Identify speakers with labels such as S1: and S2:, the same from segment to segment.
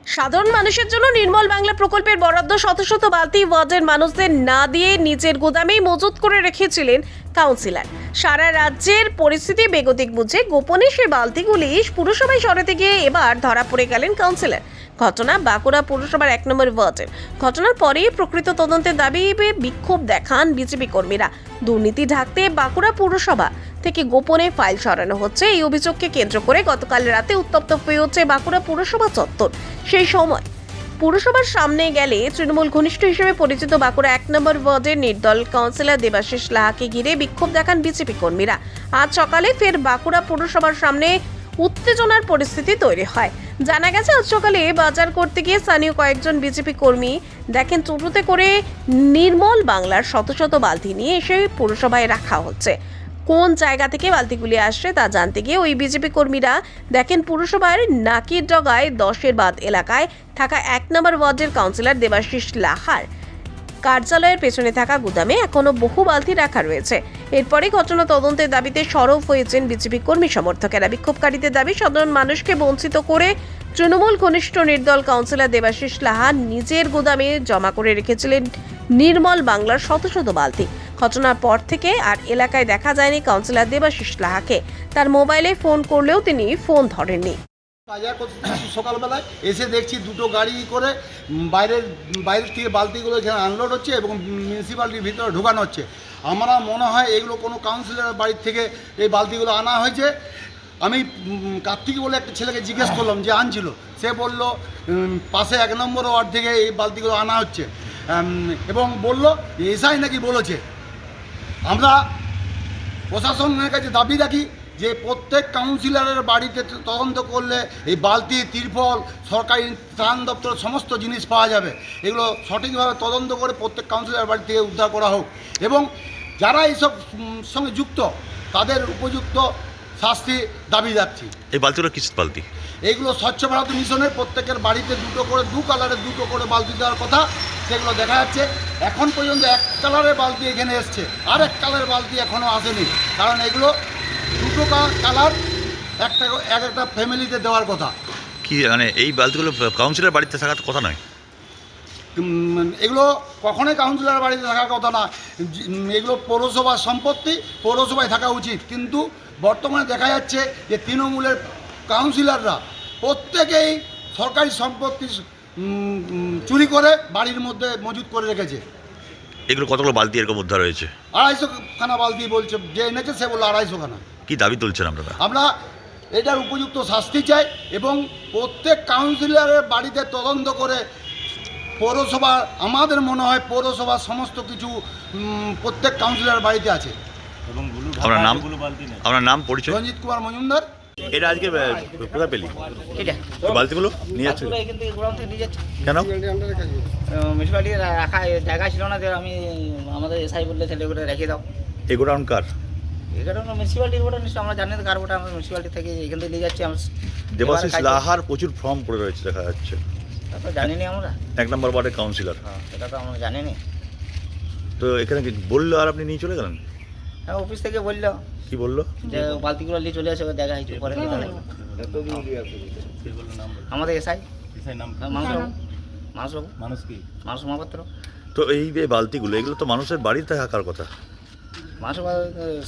S1: সাধারণ মানুষের জন্য নির্মল বাংলা প্রকল্পের বরাদ্দ শত শত বালতি ওয়ার্ডের মানুষদের না দিয়ে নিজের গোদামেই মজুত করে রেখেছিলেন কাউন্সিলর। সারা রাজ্যের পরিস্থিতি বেগতিক বুঝে গোপনে সেই বালতিগুলি পুরসভায় সরাতে গিয়ে এবার ধরা পড়ে গেলেন কাউন্সিলর। ঘটনা বাঁকুড়া পুরসভার 1 নম্বর ওয়ার্ডের। ঘটনার পরেই প্রকৃত তদন্তের দাবি বিক্ষোভ দেখান বিজেপি কর্মীরা। দুর্নীতি ঢাকতে বাঁকুড়া পুরসভা থেকে গোপনে ফাইল সরানো হচ্ছে, এই অভিযোগকে কেন্দ্র করে গতকাল রাতে উত্তপ্ত হয়ে হচ্ছে বাঁকুড়া পুরসভা চত্বর। সেই সময় পুরসভার সামনে গেলে তৃণমূল ঘনিষ্ঠ হিসেবে পরিচিত বাঁকুড়া 1 নম্বর ওয়ার্ডের নির্দল কাউন্সিলর দেবাশিস লাহাকে ঘিরে বিক্ষোভ দেখান বিজেপি কর্মীরা। আজ সকালে ফের বাঁকুড়া পুরসভার সামনে উত্তেজনার পরিস্থিতি তৈরি হয়। জানা গেছে আজ সকালে বাজার করতে গিয়ে স্থানীয় কয়েকজন বিজেপি কর্মী দেখেন টোটোতে করে নির্মল বাংলার শত শত বালতি নিয়ে এসে পুরসভায় রাখা হচ্ছে। কোন জায়গা থেকে বালতিগুলি আসছে তা জানতে গিয়ে ওই বিজেপি কর্মীরা দেখেন পুরসভার নাকির ডগায় 10-এর বাদ এলাকায় থাকা 1 নম্বর ওয়ার্ডের কাউন্সিলর দেবাশিস লাহার কার্যালয়ের পেছনে থাকা গুদামে এখনো বহু বালতি রাখা রয়েছে। এরপরে ঘটনা তদন্তের দাবিতে সরব হয়েছেন বিজেপি কর্মী সমর্থকেরা। বিক্ষোভকারীদের দাবি, সাধারণ মানুষকে বঞ্চিত করে তৃণমূল ঘনিষ্ঠ নির্দল কাউন্সিলর দেবাশিস লাহা নিজের গুদামে জমা করে রেখেছিলেন নির্মল বাংলার শত শত বালতি। ঘটনার পর থেকে আর এলাকায় দেখা যায়নি কাউন্সিলর দেবাশিস লাহাকে। তার মোবাইলে ফোন করলেও তিনি ফোন ধরেননি।
S2: বাজার করতে সকালবেলায় এসে দেখছি দুটো গাড়ি করে বাইরের থেকে বালতিগুলো এখানে আনলোড হচ্ছে এবং মিউনিসিপ্যালিটির ভিতরে ঢোকানো হচ্ছে। আমরা মনে হয় এগুলো কোনো কাউন্সিলরের বাড়ির থেকে এই বালতিগুলো আনা হয়েছে। আমি কার্তিক বলে একটা ছেলেকে জিজ্ঞেস করলাম যে আনছিল, সে বলল পাশে 1 নম্বর ওয়ার্ড থেকে এই বালতিগুলো আনা হচ্ছে এবং বলল এসআই নাকি বলেছে। আমরা প্রশাসনের কাছে দাবি রাখি যে প্রত্যেক কাউন্সিলরের বাড়িতে তদন্ত করলে এই বালতি, তিরপল, সরকারি ত্রাণ দপ্তরের সমস্ত জিনিস পাওয়া যাবে। এগুলো সঠিকভাবে তদন্ত করে প্রত্যেক কাউন্সিলরের বাড়ি থেকে উদ্ধার করা হোক এবং যারা এইসব সঙ্গে যুক্ত তাদের উপযুক্ত শাস্তি দাবি রাখছি।
S3: এই বালতিগুলো কিসের বালতি?
S2: এইগুলো স্বচ্ছ ভারত মিশনের প্রত্যেকের বাড়িতে দুটো করে, 2 কালারের 2টো করে বালতি দেওয়ার কথা, সেগুলো দেখা যাচ্ছে। এখন পর্যন্ত 1 কালারের বালতি এখানে এসছে, আর 1 কালারের বালতি এখনও আসেনি। কারণ এগুলো 2টো কালার একটা ফ্যামিলিতে দেওয়ার কথা।
S3: কি মানে এই বালতিগুলো কাউন্সিলর বাড়িতে থাকার কথা নয়?
S2: এগুলো কখনোই কাউন্সিলর বাড়িতে থাকার কথা না। এগুলো পৌরসভার সম্পত্তি, পৌরসভায় থাকা উচিত। কিন্তু বর্তমানে দেখা যাচ্ছে যে তৃণমূলের কাউন্সিলররা প্রত্যেকেই সরকারি সম্পত্তি চুরি করে বাড়ির মধ্যে মজুত করে রেখেছে।
S3: এগুলো কতগুলো বালতি এরকম উদ্ধার হয়েছে?
S2: 250 খানা বালতি বলছে, যে এনেছে সে বললো 250 খানা।
S3: কি দাবি তুলছেন আপনারা?
S2: আমরা এটার উপযুক্ত শাস্তি চাই এবং প্রত্যেক কাউন্সিলরের বাড়িতে তদন্ত করে পৌরসভা, আমাদের মনে হয় পৌরসভার সমস্ত কিছু প্রত্যেক কাউন্সিলরের বাড়িতে আছে।
S3: আপনার নাম পরিচয়?
S2: রঞ্জিত কুমার মজুমদার।
S3: এটা আজকে কোথায় পেলি
S4: এটা
S3: বালতিগুলো নিয়ে যাচ্ছে?
S4: এখান থেকে গোডাউন থেকে নিয়ে যাচ্ছে।
S3: কেন?
S4: মিউনিসিপ্যালিটি রাখা জায়গা ছিল না, আমি আমাদের এসআই বললে তাহলে ওটা রেখে দাও।
S3: এই গোডাউন কার?
S4: এখানে মিউনিসিপ্যালিটির ওটা নিশ্চয় আমরা জানি না কার ওটা। আমরা মিউনিসিপ্যালিটি থেকে এখান থেকে নিয়ে যাচ্ছি।
S3: দেবাশিস লাহার প্রচুর ফর্ম পড়ে রয়েছে দেখা যাচ্ছে।
S4: তা তো জানি না আমরা।
S3: 1 নম্বর ওয়ার্ডের কাউন্সিলর।
S4: হ্যাঁ, সেটা তো আমরা জানি না।
S3: তো এখানে কি বললো আর আপনি নিয়ে চলে গেলেন?
S4: হ্যাঁ, অফিস থেকে বললো।
S3: কি বললো?
S4: যে বালতিগুলো নিয়ে চলে আসে, দেখা হয়েছে পরে নিয়ে চলে। আমাদের এসআই মানুষ মহাপাত্র।
S3: তো এই যে বালতিগুলো, এগুলো তো মানুষের বাড়িতে থাকার কথা।
S4: মানুষ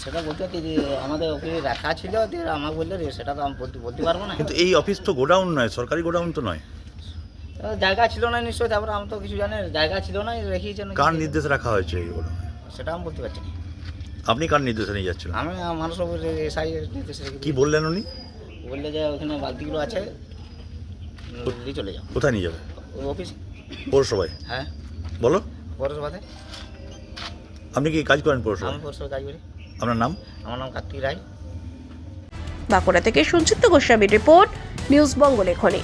S4: সেটা বলতে পারছি যে আমাদের অফিসে রাখা ছিল, দিয়ে আমাকে বললো সেটা তো আমি বলতে পারবো না।
S3: কিন্তু এই অফিস তো গোডাউন নয়, সরকারি গোডাউন তো নয়।
S4: জায়গা ছিল না নিশ্চয়ই, তারপরে আমি তো কিছু জানি জায়গা ছিল না, রেখেছেন।
S3: কার নির্দেশে রাখা হয়েছে এইগুলো
S4: সেটা আমি বলতে পারছি না।
S3: আপনি কার নির্দেশে নিয়ে যাচ্ছিলেন?
S4: আমি মানুষ এসআই নির্দেশে
S3: কি বললেন উনি?
S4: বললে যে ওখানে বালতিগুলো আছে, নিয়ে চলে যাও।
S3: কোথায় নিয়ে যাবে?
S4: ওই অফিস,
S3: পৌরসভায়?
S4: হ্যাঁ
S3: বলো।
S4: পৌরসভাতে।
S3: আপনি কি কাজ করেন পৌরসভায়?
S4: আমি পৌরসভায় কাজ করি।
S3: আপনার নাম?
S4: আমার নাম কার্তিক রায়।
S1: বাঁকুড়া থেকে সঞ্চিত গোস্বামীর রিপোর্ট, নিউজ বঙ্গ লেখনী।